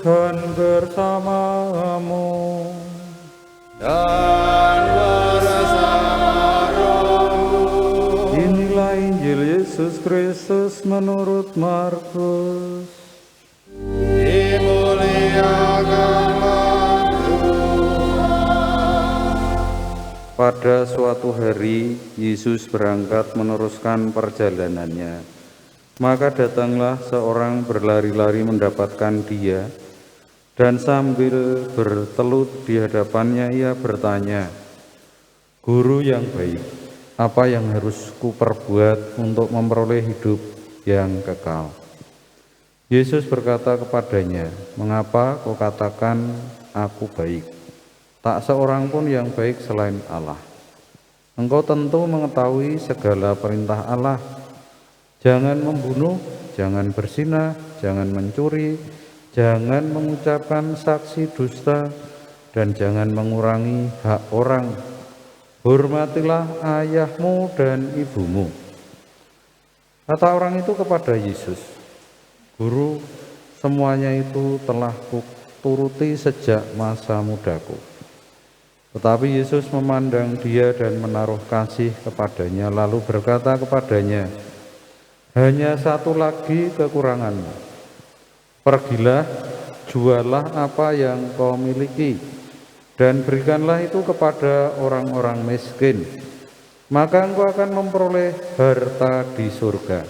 Tuhan bersamamu. Dan bersama rohmu. Inilah Injil Yesus Kristus menurut Markus. Dimuliakanlah Tuhan. Pada suatu hari, Yesus berangkat meneruskan perjalanannya. Maka datanglah seorang berlari-lari mendapatkan Dia, dan sambil bertelut di hadapannya ia bertanya, "Guru yang baik, apa yang harus kuperbuat untuk memperoleh hidup yang kekal?" Yesus berkata kepadanya, "Mengapa kau katakan aku baik? Tak seorang pun yang baik selain Allah. Engkau tentu mengetahui segala perintah Allah. Jangan membunuh, jangan berzina, jangan mencuri, jangan mengucapkan saksi dusta, dan jangan mengurangi hak orang. Hormatilah ayahmu dan ibumu." Kata orang itu kepada Yesus, "Guru, semuanya itu telah kuturuti sejak masa mudaku." Tetapi Yesus memandang dia dan menaruh kasih kepadanya, lalu berkata kepadanya, "Hanya satu lagi kekuranganmu. Pergilah, jualah apa yang kau miliki, dan berikanlah itu kepada orang-orang miskin. Maka engkau akan memperoleh harta di surga.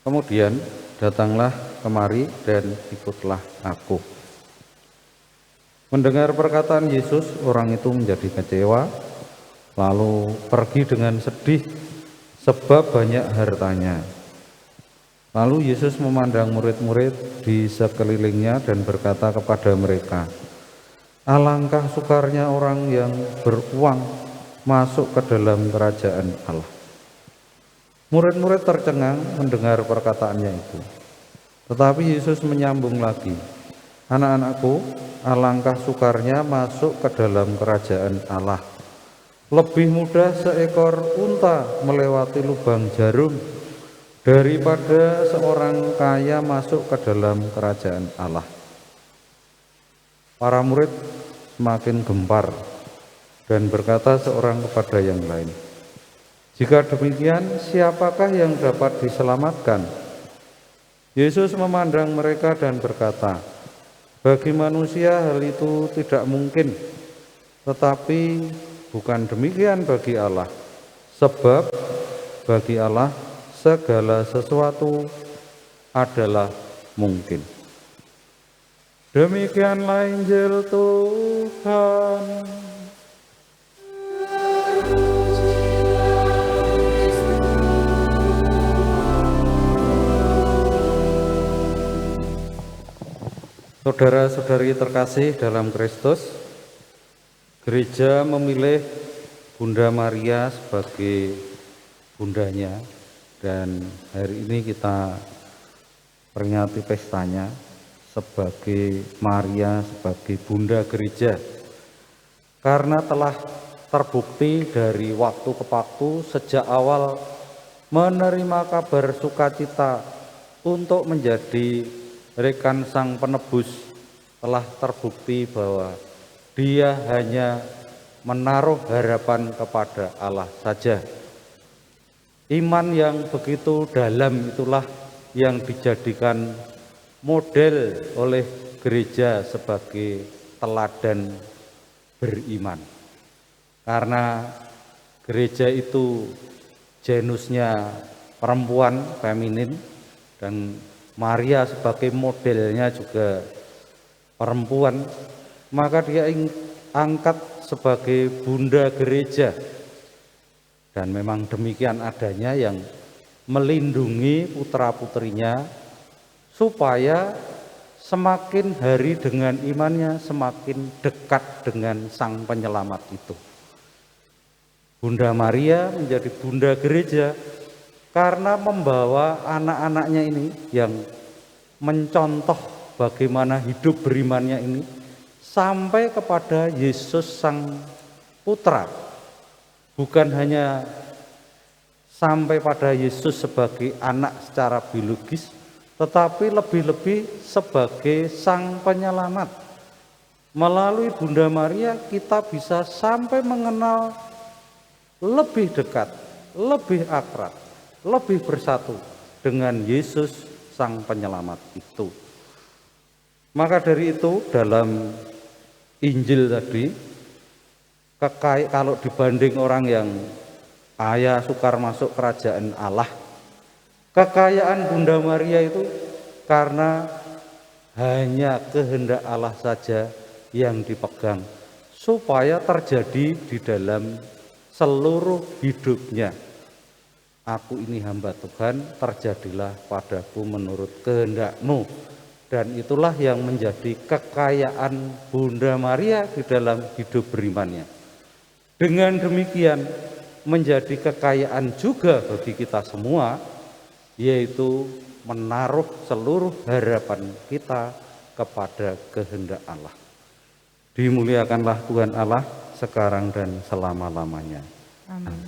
Kemudian datanglah kemari dan ikutlah aku." Mendengar perkataan Yesus, orang itu menjadi kecewa, lalu pergi dengan sedih sebab banyak hartanya. Lalu Yesus memandang murid-murid di sekelilingnya dan berkata kepada mereka, "Alangkah sukarnya orang yang beruang masuk ke dalam kerajaan Allah." Murid-murid tercengang mendengar perkataannya itu. Tetapi Yesus menyambung lagi, "Anak-anakku, alangkah sukarnya masuk ke dalam kerajaan Allah. Lebih mudah seekor unta melewati lubang jarum daripada seorang kaya masuk ke dalam kerajaan Allah." Para murid semakin gempar dan berkata seorang kepada yang lain, "Jika demikian, siapakah yang dapat diselamatkan?" Yesus memandang mereka dan berkata, "Bagi manusia hal itu tidak mungkin, tetapi bukan demikian bagi Allah. Sebab bagi Allah segala sesuatu adalah mungkin." Demikianlah Injil Tuhan. Saudara-saudari terkasih dalam Kristus, gereja memilih Bunda Maria sebagai bundanya, dan hari ini kita peringati pestanya sebagai Maria sebagai Bunda Gereja, karena telah terbukti dari waktu ke waktu sejak awal menerima kabar sukacita untuk menjadi rekan Sang Penebus, telah terbukti bahwa dia hanya menaruh harapan kepada Allah saja. Iman yang begitu dalam itulah yang dijadikan model oleh gereja sebagai teladan beriman. Karena gereja itu genusnya perempuan, feminin, dan Maria sebagai modelnya juga perempuan, maka dia angkat sebagai Bunda Gereja. Dan memang demikian adanya, yang melindungi putra-putrinya supaya semakin hari dengan imannya semakin dekat dengan Sang Penyelamat itu. Bunda Maria menjadi Bunda Gereja karena membawa anak-anaknya ini yang mencontoh bagaimana hidup berimannya ini sampai kepada Yesus Sang Putra. Bukan hanya sampai pada Yesus sebagai anak secara biologis, tetapi lebih-lebih sebagai sang penyelamat. Melalui Bunda Maria kita bisa sampai mengenal lebih dekat, lebih akrab, lebih bersatu dengan Yesus sang penyelamat itu. Maka dari itu dalam Injil tadi, kalau dibanding orang yang kaya sukar masuk kerajaan Allah, kekayaan Bunda Maria itu karena hanya kehendak Allah saja yang dipegang supaya terjadi di dalam seluruh hidupnya. Aku ini hamba Tuhan, terjadilah padaku menurut kehendak-Mu. Dan itulah yang menjadi kekayaan Bunda Maria di dalam hidup berimannya. Dengan demikian menjadi kekayaan juga bagi kita semua, yaitu menaruh seluruh harapan kita kepada kehendak Allah. Dimuliakanlah Tuhan Allah sekarang dan selama-lamanya. Amin.